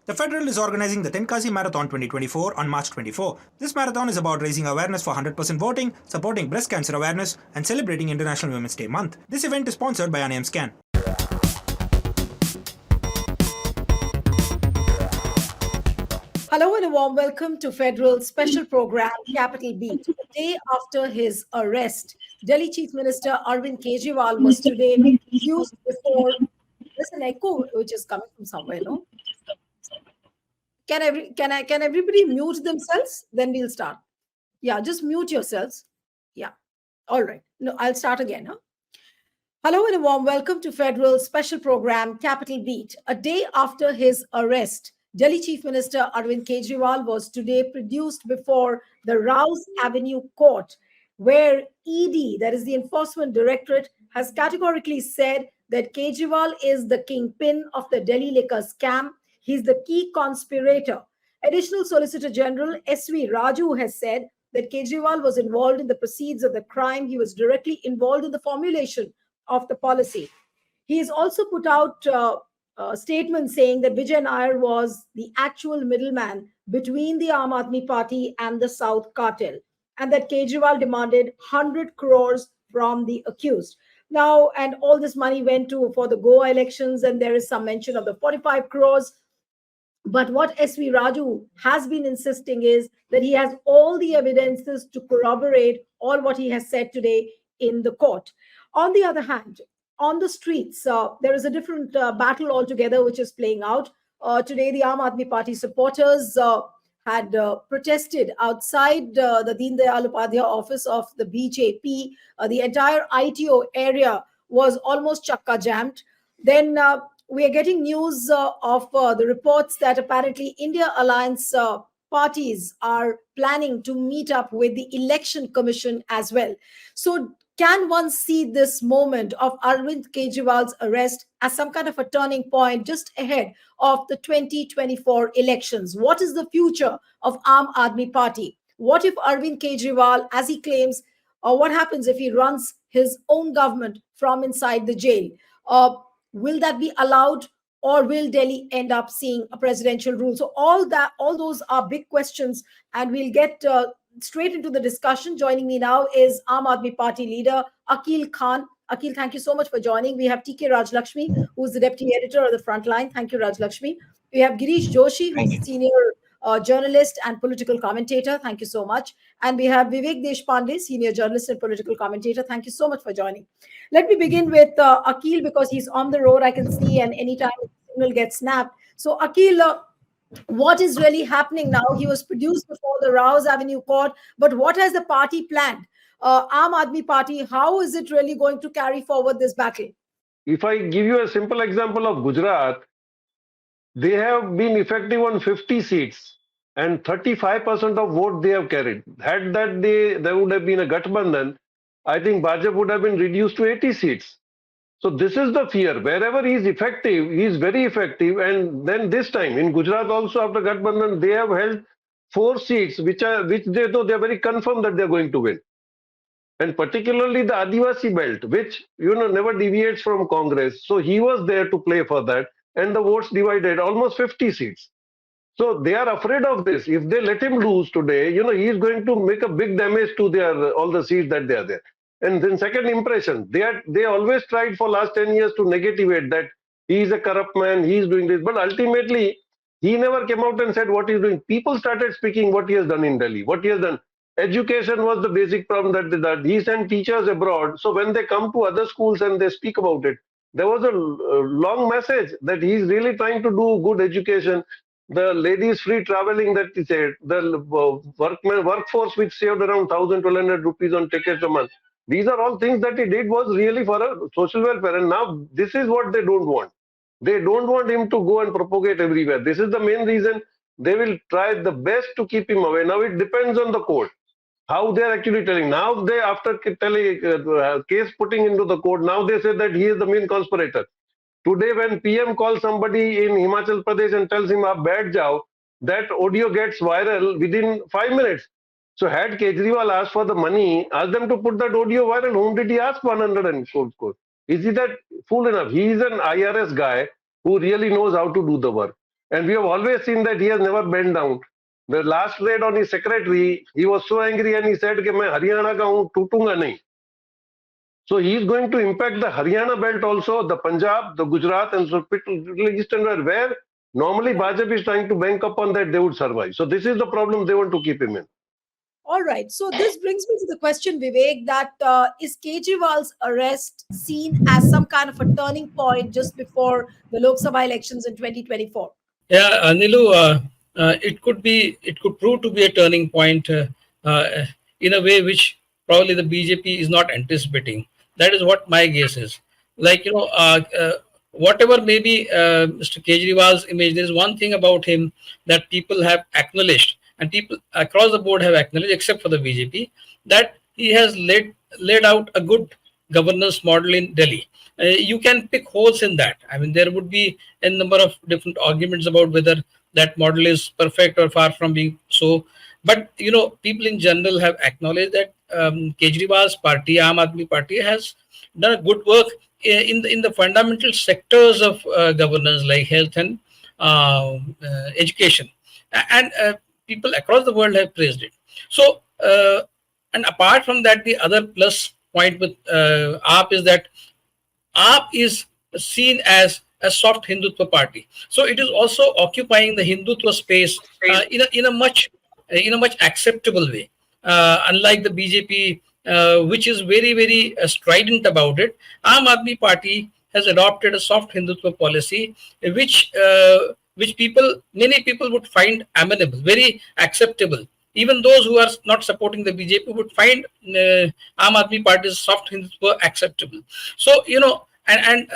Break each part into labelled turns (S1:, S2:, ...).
S1: The Federal is organizing the Tenkasi Marathon 2024 on March 24. This marathon is about raising awareness for 100% voting, supporting breast cancer awareness, and celebrating International Women's Day month. This event is sponsored by Anayam Scan.
S2: Hello and a warm welcome to Federal's special program, Capital Beat. A day after his arrest, Delhi Chief Minister Arvind Kejriwal was today accused before. There's an echo which is coming from somewhere, no? Can everybody mute themselves? Then we'll start. Yeah, just mute yourselves. Yeah. All right. No, I'll start again. Huh? Hello and a warm welcome to Federal's special program, Capital Beat. A day after his arrest, Delhi Chief Minister Arvind Kejriwal was today produced before the Rouse Avenue Court, where ED, that is the Enforcement Directorate, has categorically said that Kejriwal is the kingpin of the Delhi liquor scam. He's the key conspirator. Additional Solicitor General S.V. Raju has said that Kejriwal was involved in the proceeds of the crime. He was directly involved in the formulation of the policy. He has also put out a statement saying that Vijay Nair was the actual middleman between the Aam Aadmi Party and the South Cartel, and that Kejriwal demanded 100 crores from the accused. Now, and all this money went for the Goa elections, and there is some mention of the 45 crores. But what S.V. Raju has been insisting is that he has all the evidences to corroborate all what he has said today in the court. On the other hand, on the streets, there is a different battle altogether which is playing out. Today, the Aam Aadmi Party supporters had protested outside the Deen Dayal Upadhyaya office of the BJP. The entire ITO area was almost chakka jammed. Then we are getting news of the reports that apparently India Alliance parties are planning to meet up with the Election Commission as well. So can one see this moment of Arvind Kejriwal's arrest as some kind of a turning point just ahead of the 2024 elections? What is the future of Aam Aadmi Party? What if Arvind Kejriwal, as he claims, what happens if he runs his own government from inside the jail? Will that be allowed, or will Delhi end up seeing a presidential rule? So all those are big questions, and we'll get straight into the discussion. Joining me now is Aam Aadmi Party leader Akil Khan. Akil, thank you so much for joining. We have TK Rajlakshmi, who is the deputy editor of the Frontline. Thank you, Rajlakshmi. We have Girish Joshi, who is senior journalist and political commentator. Thank you so much. And we have Vivek Deshpande, senior journalist and political commentator. Thank you so much for joining. Let me begin with Akil, because he's on the road, I can see, and anytime the signal gets snapped. So Akil, what is really happening now? He was produced before the Rouse Avenue Court, but what has the party planned? Aam Aadmi Party, how is it really going to carry forward this battle?
S3: If I give you a simple example of Gujarat, they have been effective on 50 seats and 35% of vote they have carried. Had that there would have been a Gathbandhan, I think Bajap would have been reduced to 80 seats. So this is the fear. Wherever he is effective, he is very effective. And then this time in Gujarat also, after Gathbandhan, they have held 4 seats, which they know they are very confirmed that they are going to win. And particularly the Adivasi belt, which never deviates from Congress. So he was there to play for that, and the votes divided almost 50 seats. So they are afraid of this. If they let him lose today, he is going to make a big damage to all the seats that they are there. And then second impression, they always tried for last 10 years to negativate that he is a corrupt man, he is doing this. But ultimately, he never came out and said what he is doing. People started speaking what he has done in Delhi, what he has done. Education was the basic problem that he sent teachers abroad. So when they come to other schools and they speak about it, there was a long message that he is really trying to do good education. The ladies free traveling that he said, the workforce which saved around 1,000-1,200 rupees on tickets a month. These are all things that he did was really for a social welfare. And now this is what they don't want. They don't want him to go and propagate everywhere. This is the main reason they will try the best to keep him away. Now it depends on the court, how they are actually telling. Now they, after telling case putting into the court, now they say that he is the main conspirator. Today when PM calls somebody in Himachal Pradesh and tells him, "Aap baith jao," that audio gets viral within 5 minutes. So had Kejriwal asked for the money, asked them to put that audio viral, whom did he ask 100 crores? Is he that fool enough? He is an IRS guy who really knows how to do the work. And we have always seen that he has never bent down. The last raid on his secretary, he was so angry and he said, कि मैं हरियाणा का हूँ, टूटूंगा नहीं. So he is going to impact the Haryana belt also, the Punjab, the Gujarat, and so Eastern where normally BJP is trying to bank upon that they would survive. So this is the problem they want to keep him in.
S2: All right. So this brings me to the question, Vivek, that is Kejriwal's arrest seen as some kind of a turning point just before the Lok Sabha elections in 2024?
S4: Yeah, Nilu, it could prove to be a turning point in a way which probably the BJP is not anticipating. That is what my guess is. Like, whatever may be Mr. Kejriwal's image, there is one thing about him that people have acknowledged, and people across the board have acknowledged, except for the BJP, that he has laid out a good governance model in Delhi. You can pick holes in that. I mean, there would be a number of different arguments about whether that model is perfect or far from being so. But people in general have acknowledged that Kejriwal's party, Aam Aadmi Party, has done a good work in the fundamental sectors of governance like health and education, and people across the world have praised it. So, and apart from that, the other plus point with AAP is that AAP is seen as a soft Hindutva party. So it is also occupying the Hindutva space in a much acceptable way. Unlike the BJP, which is very, very strident about it, Aam Aadmi Party has adopted a soft Hindutva policy, which many people would find amenable, very acceptable. Even those who are not supporting the BJP would find Aam Aadmi Party's soft Hindutva acceptable. So, and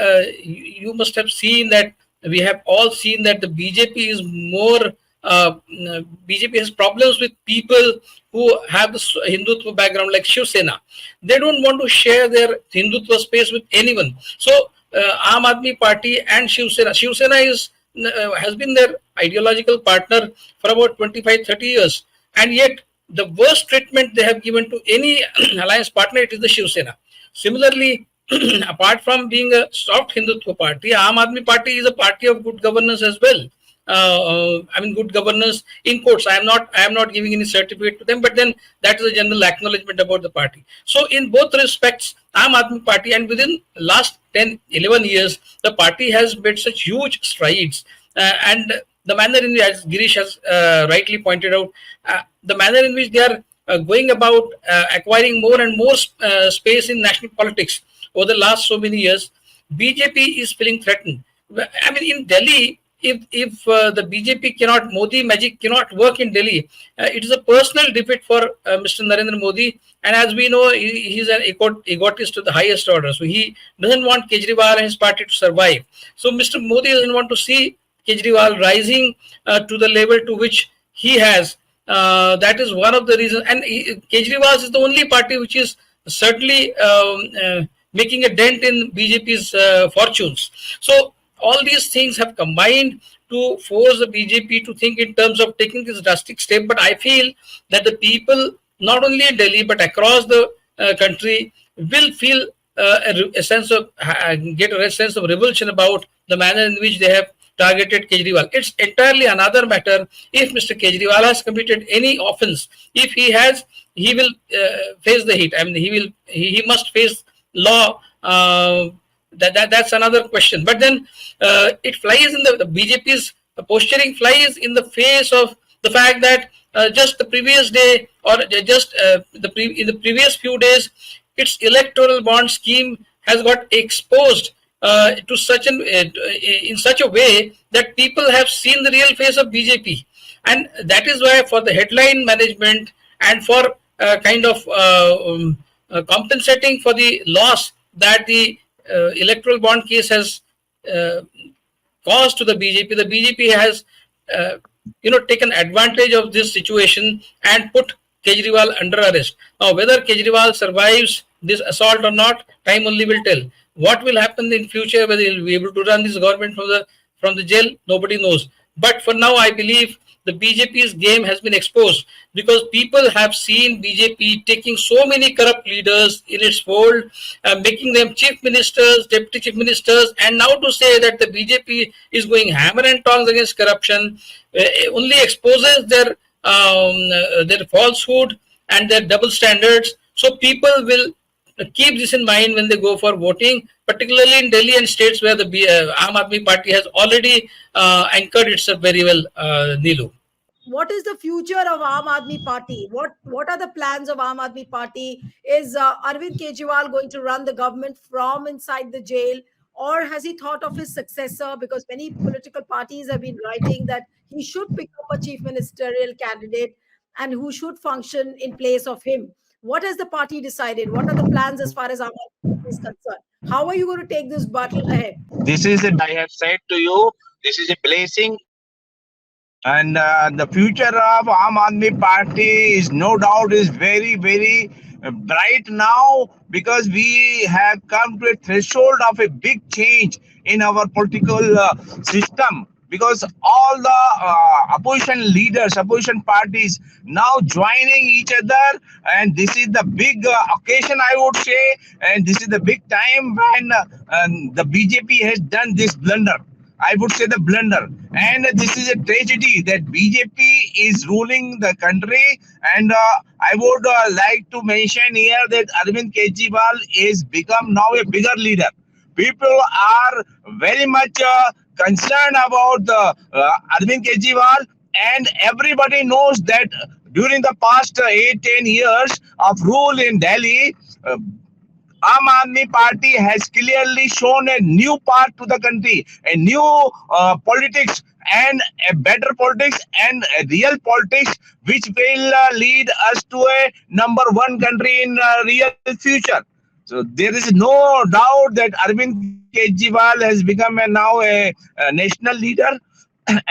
S4: you must have seen that, we have all seen that the BJP is more, BJP has problems with people who have the Hindutva background like Shiv Sena. They don't want to share their Hindutva space with anyone. So, Aam Aadmi Party and Shiv Sena has been their ideological partner for about 25-30 years. And yet, the worst treatment they have given to any alliance partner, it is the Shiv Sena. Similarly, apart from being a soft Hindutva party, Aam Aadmi Party is a party of good governance as well. Good governance in quotes. I am not giving any certificate to them, but then that is a general acknowledgement about the party. So, in both respects, Aam Aadmi Party, and within last 10-11 years, the party has made such huge strides, and the manner in which, as Girish has rightly pointed out, the manner in which they are going about acquiring more and more space in national politics over the last so many years, BJP is feeling threatened. I mean, in Delhi, if the BJP cannot, Modi magic cannot work in Delhi, it is a personal defeat for Mr. Narendra Modi. And as we know, he's an egotist to the highest order. So he doesn't want Kejriwal and his party to survive. So Mr. Modi doesn't want to see Kejriwal rising to the level to which he has. That is one of the reasons. And Kejriwal is the only party which is certainly making a dent in BJP's fortunes. So all these things have combined to force the BJP to think in terms of taking this drastic step. But I feel that the people, not only in Delhi but across the country, will feel a sense of revulsion about the manner in which they have targeted Kejriwal. It's entirely another matter if Mr. Kejriwal has committed any offense. If he has, he will face the heat. I mean, he must face law. That's another question. But then it flies in the BJP's posturing flies in the face of the fact that just the previous day, or just in the previous few days, its electoral bond scheme has got exposed to in such a way that people have seen the real face of BJP. And that is why, for the headline management and for compensating for the loss that the electoral bond case has caused to the BJP has taken advantage of this situation and put Kejriwal under arrest. Now, whether Kejriwal survives this assault or not, time only will tell. What will happen in future, whether he will be able to run this government from the jail, nobody knows. But for now, I believe the BJP's game has been exposed, because people have seen BJP taking so many corrupt leaders in its fold, making them chief ministers, deputy chief ministers, and now to say that the BJP is going hammer and tongs against corruption only exposes their falsehood and their double standards. So people will keep this in mind when they go for voting, particularly in Delhi and states where the Aam Aadmi Party has already anchored itself very well, Neelu.
S2: What is the future of Aam Aadmi Party? What are the plans of Aam Aadmi Party? Is Arvind Kejriwal going to run the government from inside the jail, or has he thought of his successor? Because many political parties have been writing that he should become a chief ministerial candidate and who should function in place of him. What has the party decided? What are the plans as far as Aam Aadmi Party is concerned? How are you going to take this battle ahead?
S5: This is, I have said to you, this is a blessing. And the future of Aam Aadmi Party is no doubt is very, very bright now, because we have come to a threshold of a big change in our political system, because all the opposition leaders, opposition parties now joining each other, and this is the big occasion, I would say, and this is the big time when the BJP has done this blunder. I would say the blunder, and this is a tragedy that BJP is ruling the country. And I would like to mention here that Arvind Kejriwal is become now a bigger leader. People are very much concerned about the Arvind Kejriwal, and everybody knows that during the past 8-10 years of rule in Delhi, Aam Aadmi Party has clearly shown a new path to the country, a new politics, and a better politics, and a real politics which will lead us to a number one country in real future. So there is no doubt that Arvind Kejriwal has become now a national leader,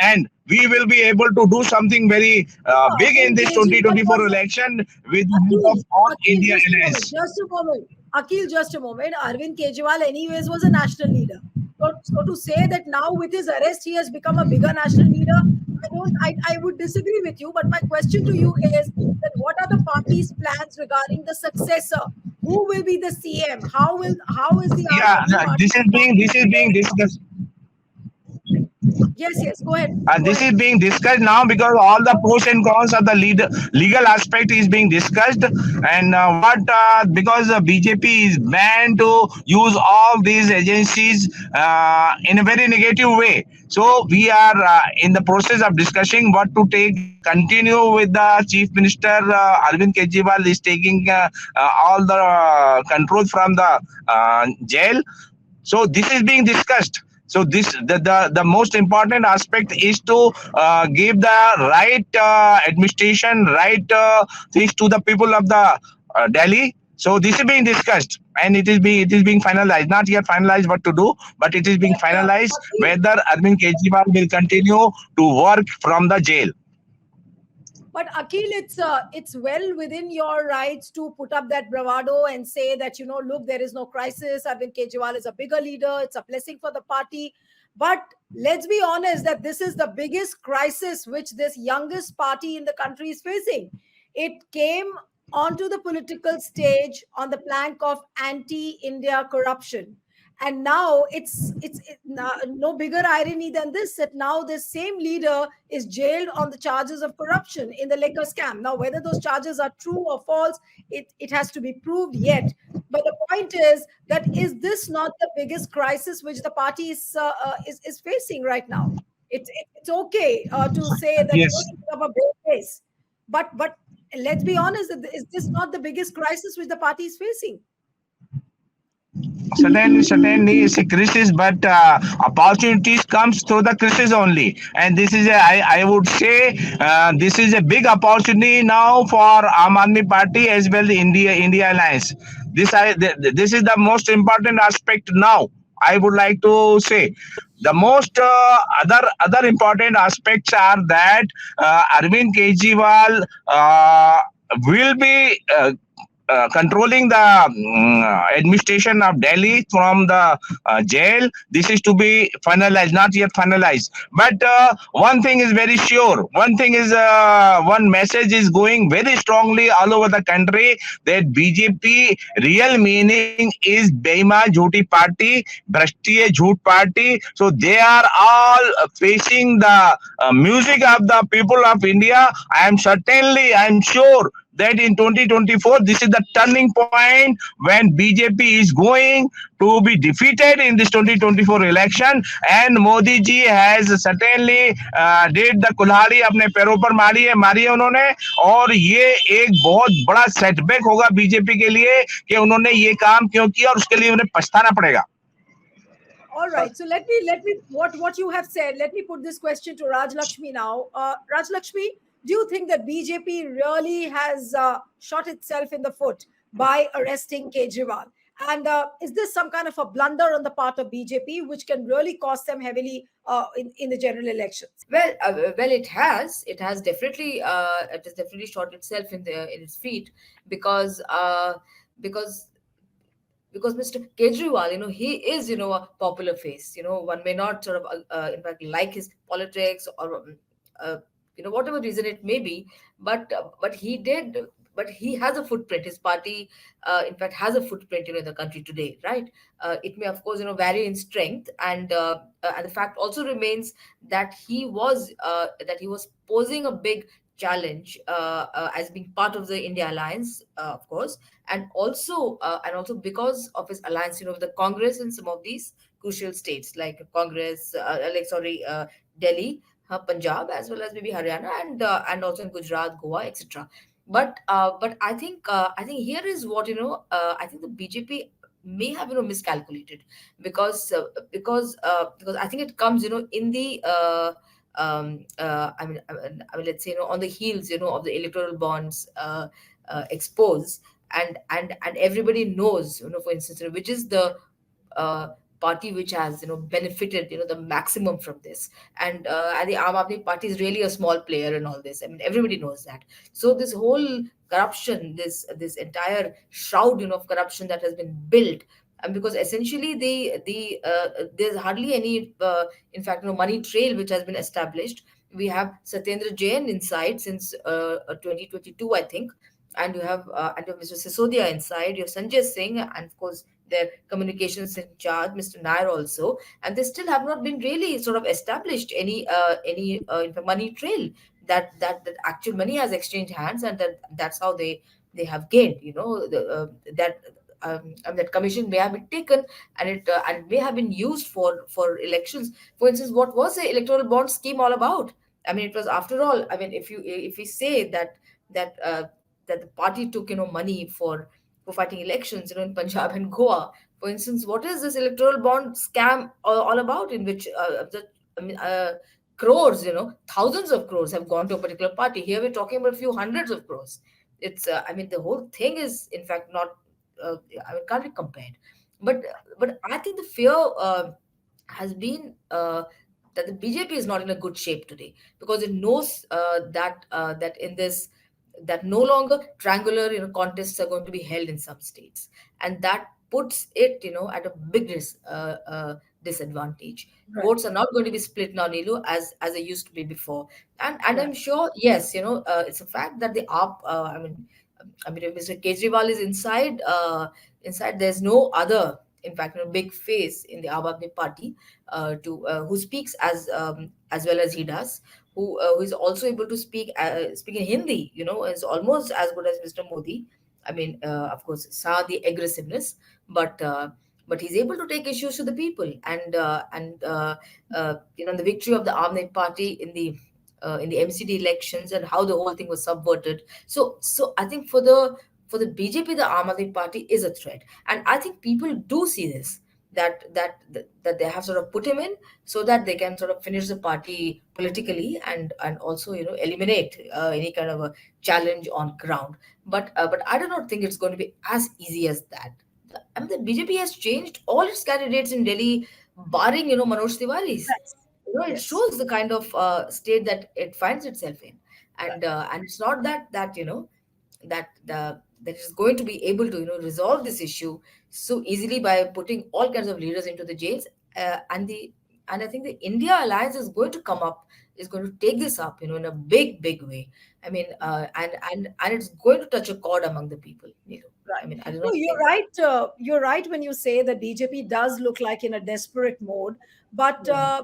S5: and we will be able to do something very big in this 2024 election with the help of all India alliance.
S2: Just a moment. Akhil, just a moment. Arvind Kejriwal, anyways, was a national leader. So to say that now with his arrest he has become a bigger national leader, I would disagree with you. But my question to you is that what are the party's plans regarding the successor? Who will be the CM? How is the
S5: this is being discussed.
S2: Yes, go ahead.
S5: This is being discussed now, because all the pros and cons of the legal aspect is being discussed, and because the BJP is banned to use all these agencies in a very negative way. So we are in the process of discussing what to take. Continue with the Chief Minister Arvind Kejriwal is taking all the control from the jail. So this is being discussed. So this the most important aspect is to give the right administration, right things to the people of the Delhi. So this is being discussed, and it is being finalized. Not yet finalized what to do, but it is being finalized whether Arvind Kejriwal will continue to work from the jail.
S2: But Akhil, it's well within your rights to put up that bravado and say that, look, there is no crisis. Arvind Kejriwal is a bigger leader. It's a blessing for the party. But let's be honest that this is the biggest crisis which this youngest party in the country is facing. It came onto the political stage on the plank of anti-India corruption. And now it's no bigger irony than this, that now this same leader is jailed on the charges of corruption in the liquor scam. Now, whether those charges are true or false, it has to be proved yet. But the point is that is this not the biggest crisis which the party is facing right now? It's okay to say that
S5: Yes.
S2: you have a big case, but let's be honest, is this not the biggest crisis which the party is facing?
S5: Certainly it's a crisis, but opportunities comes through the crisis only, and this is I would say this is a big opportunity now for Aam Aadmi Party as well the India Alliance. This is the most important aspect now. I would like to say the most other important aspects are that Arvind Kejriwal will be controlling the administration of Delhi from the jail. This is to be finalized, not yet finalized. But one thing is very sure. One thing is one message is going very strongly all over the country that BJP real meaning is Beima Jhoti Party, Brashtiya Jhoot Party. So they are all facing the music of the people of India. I am sure that in 2024 this is the turning point when BJP is going to be defeated in this 2024 election, and Modi ji has certainly did the कुल्हाड़ी अपने पैरों पर मारी है उन्होंने, और ये एक बहुत बड़ा सेटबैक होगा बीजेपी के लिए कि उन्होंने ये काम क्यों किया और उसके लिए उन्हें पछताना पड़ेगा.
S2: All right. So let me what you have said. Let me put this question to Raj Lakshmi now. Raj Lakshmi, do you think that BJP really has shot itself in the foot by arresting Kejriwal? And is this some kind of a blunder on the part of BJP, which can really cost them heavily in the general elections?
S6: Well, it has definitely it has definitely shot itself in its feet, because because Mr. Kejriwal, he is, a popular face. One may not sort of, in fact, like his politics, or, whatever reason it may be, but he has a footprint. His party, in fact, has a footprint, in the country today, right? It may, of course, vary in strength, and the fact also remains that he was posing a big challenge as being part of the India alliance, of course, and also because of his alliance, with the Congress in some of these crucial states like Delhi, Punjab, as well as maybe Haryana, and also in Gujarat, Goa, etc. But I think here is what, I think the BJP may have, miscalculated, because I think it comes, in the let's say, on the heels, of the electoral bonds expose, and everybody knows, for instance, which is the party which has, benefited, the maximum from this, and the Aam Aadmi Party is really a small player in all this. I mean, everybody knows that. So this whole corruption, this entire shroud, of corruption that has been built, and because essentially there's hardly any, in fact, money trail which has been established. We have Satyendra Jain inside since 2022, I think, and you have Mr. Sisodia inside. You have Sanjay Singh, and of course their communications in charge, Mr. Nair also, and they still have not been really sort of established any in fact, money trail that actual money has exchanged hands, and that's how they have gained. That commission may have been taken, and may have been used for elections. For instance, what was the electoral bond scheme all about? I mean, it was, after all, I mean, if we say that the party took, money for fighting elections, in Punjab and Goa, for instance, what is this electoral bond scam all about? In which I mean, crores, thousands of crores have gone to a particular party. Here we're talking about a few hundreds of crores. It's I mean, the whole thing is, in fact, not I mean, can't be compared. But I think the fear has been that the BJP is not in a good shape today, because it knows that in this, that no longer triangular, contests are going to be held in some states, and that puts it, at a big disadvantage.
S2: Right.
S6: Votes are not going to be split now, Nilu, as they used to be before, and
S2: Right.
S6: I'm sure, yes, it's a fact that the AAP, if Mr. Kejriwal is inside, there's no other, in fact, big face in the Aam Aadmi Party who speaks as well as he does, who is also able to speak in Hindi, is almost as good as Mr. Modi. I mean, of course, saw the aggressiveness, but he's able to take issues to the people, and the victory of the Aam Aadmi Party in the MCD elections, and how the whole thing was subverted. So I think for the BJP, the Aam Aadmi Party is a threat, and I think people do see this, that they have sort of put him in so that they can sort of finish the party politically, and also, eliminate any kind of a challenge on ground. But I do not think it's going to be as easy as that. I mean, the BJP has changed all its candidates in Delhi, barring, Manoj Tiwari's.
S2: Yes.
S6: It
S2: Yes.
S6: shows the kind of state that it finds itself in, and it's not that that is going to be able to resolve this issue so easily by putting all kinds of leaders into the jails. And I think the India alliance is going to come up, is going to take this up, in a big way. I mean, and it's going to touch a chord among the people. I
S2: Right.
S6: mean, I do
S2: No,
S6: not
S2: you're
S6: think that.
S2: right. You're right when you say that BJP does look like in a desperate mode, but
S6: Yeah.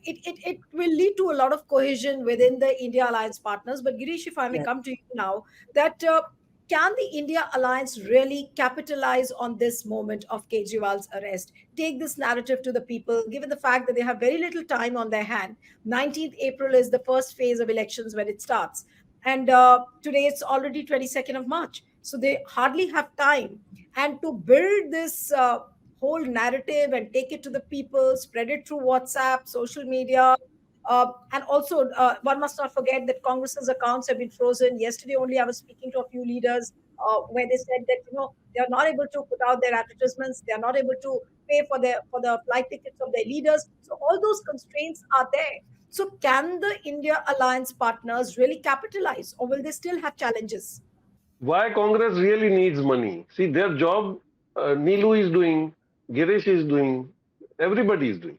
S2: it will lead to a lot of cohesion within the India Alliance partners. But Girish, if I may
S6: Yeah.
S2: come to you now, that can the India Alliance really capitalize on this moment of Kejriwal's arrest? Take this narrative to the people, given the fact that they have very little time on their hand. 19th April is the first phase of elections when it starts. And today it's already 22nd of March. So they hardly have time. And to build this whole narrative and take it to the people, spread it through WhatsApp, social media, and also, one must not forget that Congress's accounts have been frozen. Yesterday, only I was speaking to a few leaders where they said that they are not able to put out their advertisements. They are not able to pay for the flight tickets of their leaders. So all those constraints are there. So can the India alliance partners really capitalize, or will they still have challenges?
S3: Why Congress really needs money? See, their job, Neelu is doing, Girish is doing, everybody is doing.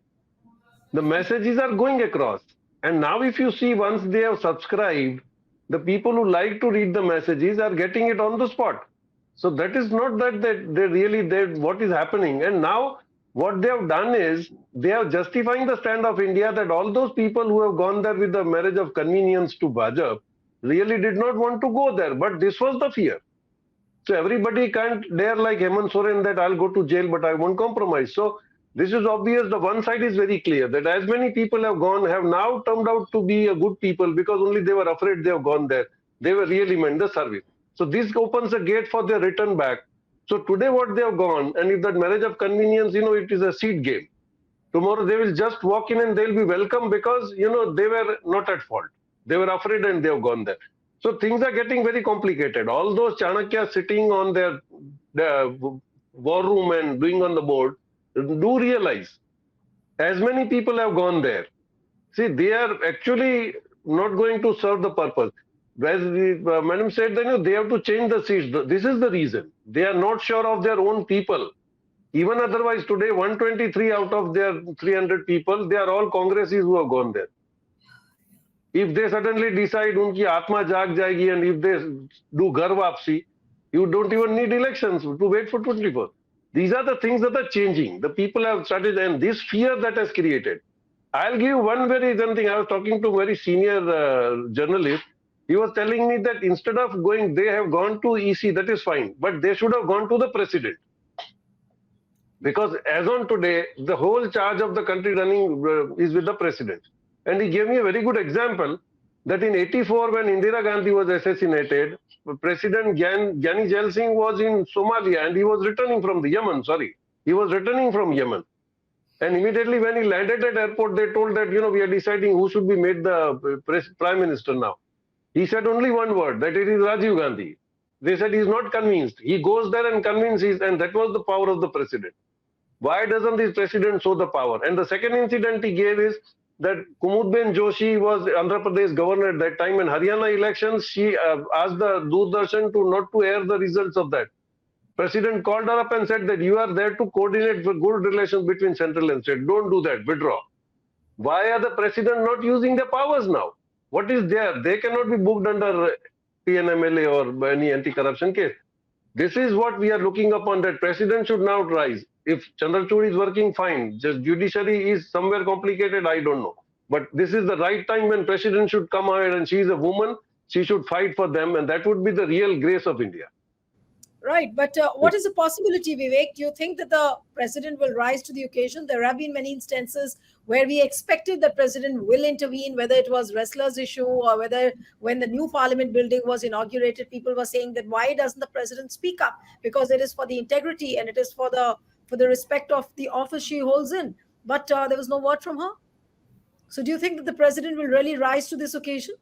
S3: The messages are going across. And now, if you see, once they have subscribed, the people who like to read the messages are getting it on the spot. So that is not that they really what is happening. And now what they have done is they are justifying the stand of India that all those people who have gone there with the marriage of convenience to Bajap really did not want to go there. But this was the fear. So everybody can't dare like Hemant Soren that I'll go to jail, but I won't compromise. So this is obvious. The one side is very clear that as many people have gone, have now turned out to be a good people because only they were afraid they have gone there. They were really meant the service. So this opens a gate for their return back. So today what they have gone, and if that marriage of convenience, it is a seed game. Tomorrow they will just walk in and they'll be welcome because, they were not at fault. They were afraid and they have gone there. So things are getting very complicated. All those Chanakya sitting on their war room and doing on the board do realize as many people have gone there. See, they are actually not going to serve the purpose. As the madam said, they have to change the seats. This is the reason. They are not sure of their own people. Even otherwise, today, 123 out of their 300 people, they are all Congresses who have gone there. If they suddenly decide unki atma jag jayegi and if they do ghar wapsi, you don't even need elections to wait for 24. These are the things that are changing. The people have started, and this fear that has created. I'll give you one very thing. I was talking to a very senior journalist. He was telling me that instead of going, they have gone to EC, that is fine, but they should have gone to the president. Because as on today, the whole charge of the country running is with the president. And he gave me a very good example that in 84, when Indira Gandhi was assassinated, President Gyani Jail Singh was in Somalia and he was returning from the Yemen, He was returning from Yemen. And immediately when he landed at airport, they told that, we are deciding who should be made the prime minister now. He said only one word, that it is Rajiv Gandhi. They said he's not convinced. He goes there and convinces, and that was the power of the president. Why doesn't this president show the power? And the second incident he gave is that Kumudben Joshi was Andhra Pradesh governor at that time in Haryana elections. She asked the Doordarshan to not to air the results of that. President called her up and said that you are there to coordinate for good relations between central and state. Don't do that. Withdraw. Why are the president not using their powers now? What is there? They cannot be booked under PNMLA or any anti-corruption case. This is what we are looking upon, that president should now rise. If Chandrachud is working fine, just judiciary is somewhere complicated, I don't know. But this is the right time when president should come ahead, and she is a woman, she should fight for them, and that would be the real grace of India.
S2: Right. But what is the possibility, Vivek? Do you think that the president will rise to the occasion? There have been many instances where we expected the president will intervene, whether it was wrestlers issue or whether when the new parliament building was inaugurated, people were saying that why doesn't the president speak up? Because it is for the integrity and it is for the respect of the office she holds in. But there was no word from her. So do you think that the president will really rise to this occasion?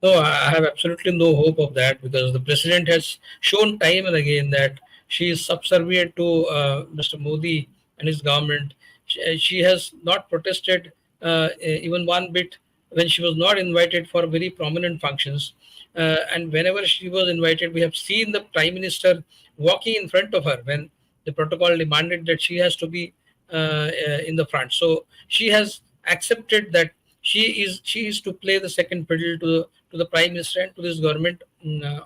S4: No, I have absolutely no hope of that, because the president has shown time and again that she is subservient to Mr. Modi and his government. She has not protested even one bit when she was not invited for very prominent functions. And whenever she was invited, we have seen the Prime Minister walking in front of her when the protocol demanded that she has to be in the front. So she has accepted that she is to play the second fiddle to the Prime Minister and to this government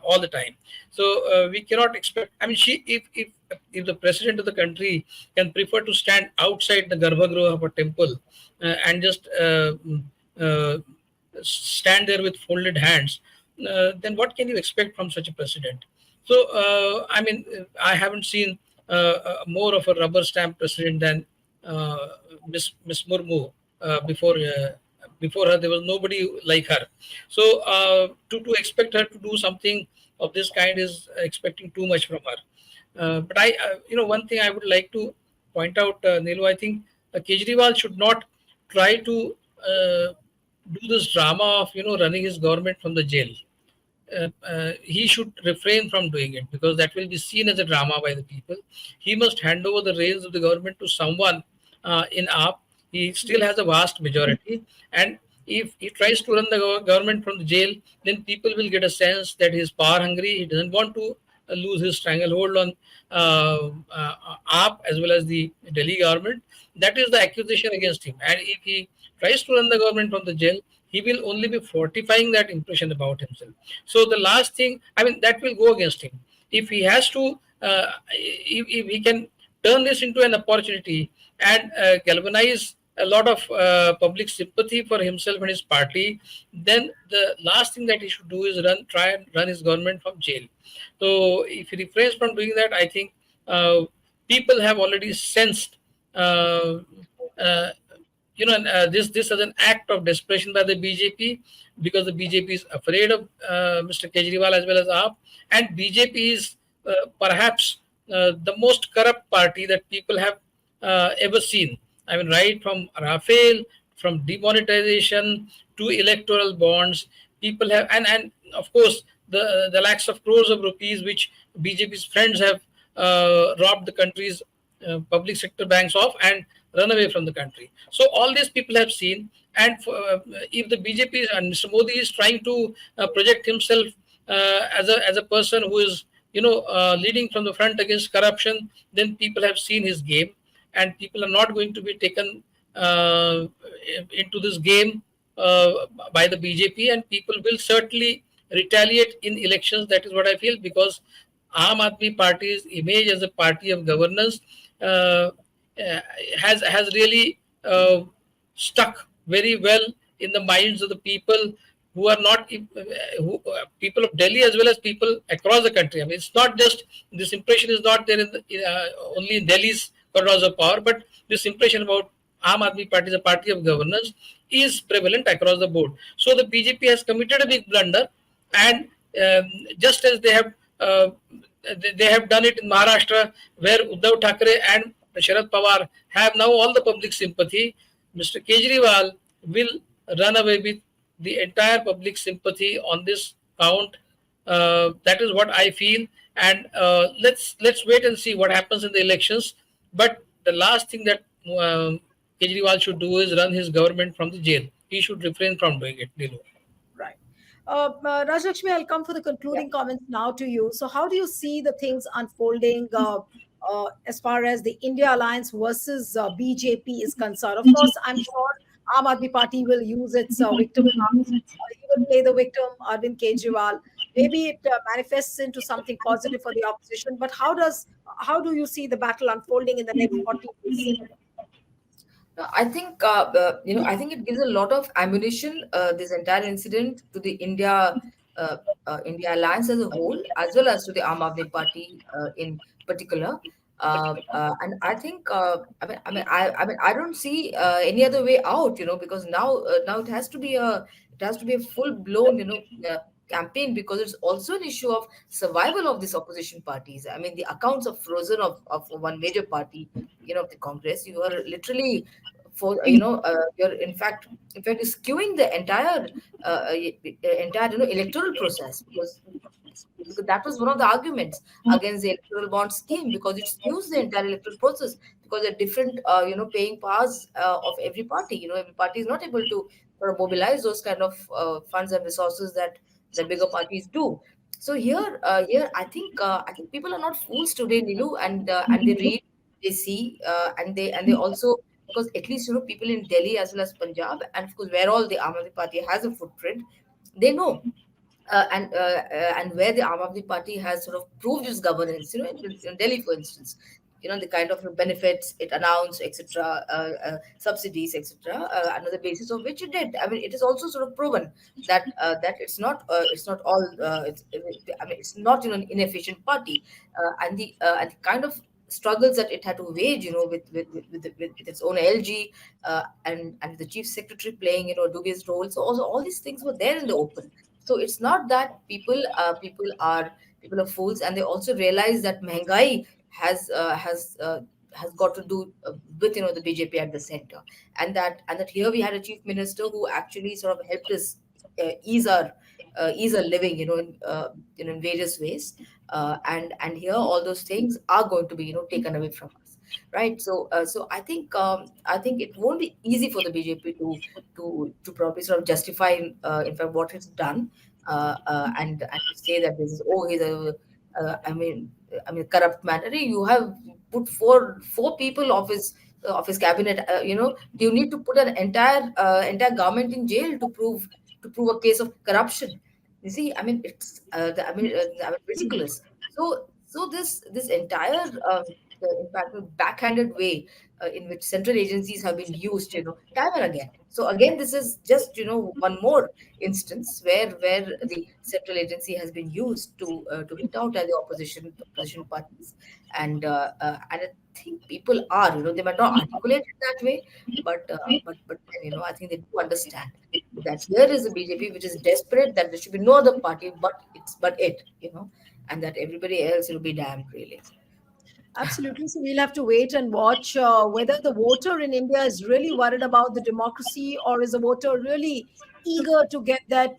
S4: all the time. So we cannot expect. I mean, she if the president of the country can prefer to stand outside the garbhagriha of a temple and just uh, stand there with folded hands, then what can you expect from such a president? So, I mean, I haven't seen more of a rubber stamp president than uh, Miss Murmu. Before her, there was nobody like her. So, to expect her to do something of this kind is expecting too much from her. But one thing I would like to point out, Nilu, I think Kejriwal should not try to do this drama of running his government from the jail. He should refrain from doing it because that will be seen as a drama by the people. He must hand over the reins of the government to someone in AAP. He still has a vast majority, and if he tries to run the government from the jail, then people will get a sense that he's power hungry. He doesn't want to lose his stranglehold on AAP as well as the Delhi government. That is the accusation against him, and if he tries to run the government from the jail, he will only be fortifying that impression about himself. So the last thing, I mean, that will go against him. If he has to, if he can turn this into an opportunity and galvanize a lot of public sympathy for himself and his party, then the last thing that he should do is try and run his government from jail. So if he refrains from doing that, I think people have already sensed uh, uh, this as an act of desperation by the BJP, because the BJP is afraid of Mr. Kejriwal as well as AAP, and BJP is perhaps the most corrupt party that people have ever seen. I mean, right from Rafale, from demonetization to electoral bonds, people have, and of course the lakhs of crores of rupees which BJP's friends have robbed the country's public sector banks off and run away from the country. So all these people have seen, and if the BJP and Mr. Modi is trying to project himself as a person who is leading from the front against corruption, then people have seen his game, and people are not going to be taken uh, into this game uh, by the BJP, and people will certainly retaliate in elections. That is what I feel, because Aam Aadmi Party's image as a party of governance uh, has really stuck very well in the minds of the people who are not people of Delhi as well as people across the country. I mean, it's not just this impression is not there only in Delhi's corridors of power, but this impression about Aam Aadmi Party as a party of governance is prevalent across the board. So the BJP has committed a big blunder, and just as they have done it in Maharashtra, where Uddhav Thackeray and Sharad Pawar have now all the public sympathy, Mr. Kejriwal will run away with the entire public sympathy on this count. That is what I feel, and let's wait and see what happens in the elections. But the last thing that Kejriwal should do is run his government from the jail. He should refrain from doing it. Nilu.
S2: Right. Rajlakshmi, I'll come for the concluding comments now to you. So, how do you see the things unfolding as far as the India Alliance versus BJP is concerned? Of course, I'm sure Aam Aadmi Party will use its victim card. He will play the victim, Arvind Kejriwal. Maybe it manifests into something positive for the opposition. But how do you see the battle unfolding in the next 40 days?
S6: No, I think I think it gives a lot of ammunition, this entire incident, to the India alliance as a whole, as well as to the Aam Aadmi Party in particular. And I think I don't see any other way out, because now it has to be a full blown campaign, because it's also an issue of survival of these opposition parties. I mean, the accounts are frozen of one major party, of the Congress. You are literally you're in fact is skewing the entire electoral process, because that was one of the arguments against the electoral bond scheme, because it skews the entire electoral process, because there are different paying powers of every party. Every party is not able to sort of mobilize those kind of funds and resources that bigger parties do. So here I think people are not fools today, Nilu, and they read, they see, and they also, because at least people in Delhi as well as Punjab, and of course where all the Aam Aadmi Party has a footprint, they know, and where the Aam Aadmi Party has sort of proved its governance, in Delhi, for instance, the kind of benefits it announced, etc., subsidies, etc., under the basis of which it did. I mean, it is also sort of proven that it's not all I mean, it's not an inefficient party, and the kind of struggles that it had to wage, with its own LG, and the chief secretary playing dubious roles. So also all these things were there in the open. So it's not that people are fools, and they also realize that Mehngai has got to do with the BJP at the center, and that here we had a chief minister who actually sort of helped us ease our living, in various ways, and here all those things are going to be taken away from us, right? So I think it won't be easy for the BJP to probably sort of justify, in fact, what it's done, and to say that this is, oh, he's a corrupt man. Arey, you have put four people of his cabinet. Do you need to put an entire government in jail to prove a case of corruption? You see, I mean, it's I mean, ridiculous. So this entire in fact, backhanded way in which central agencies have been used, time and again. So again, this is just one more instance where the central agency has been used to hit out at the opposition parties, and I think people are, they might not articulate it that way, but I think they do understand that here is the BJP which is desperate that there should be no other party but it, and that everybody else will be damned, really.
S2: Absolutely. So we'll have to wait and watch whether the voter in India is really worried about the democracy, or is the voter really eager to get that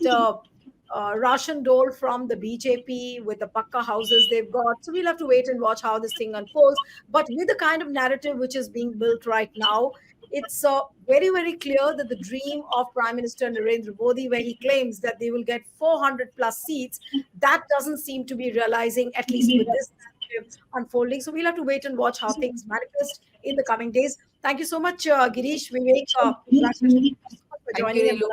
S2: ration dole from the BJP with the pakka houses they've got. So we'll have to wait and watch how this thing unfolds. But with the kind of narrative which is being built right now, it's very, very clear that the dream of Prime Minister Narendra Modi, where he claims that they will get 400 plus seats, that doesn't seem to be realizing, at least with this narrative unfolding. So we'll have to wait and watch how things manifest in the coming days. Thank you so much, Girish, Vivek. Congratulations for
S6: Thank
S2: joining
S6: you,
S2: in.
S6: Nilu.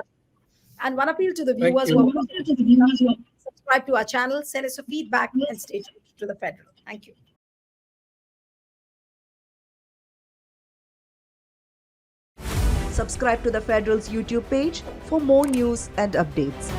S2: And one appeal to the
S4: Thank
S2: viewers who
S4: you.
S2: are subscribe to our channel, send us a feedback, and stay tuned to the Federal. Thank you.
S7: Subscribe to the Federal's YouTube page for more news and updates.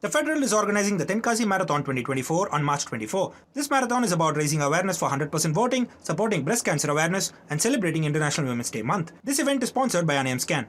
S1: The Federal is organizing the Tenkasi Marathon 2024 on March 24. This marathon is about raising awareness for 100% voting, supporting breast cancer awareness, and celebrating International Women's Day month. This event is sponsored by Scan.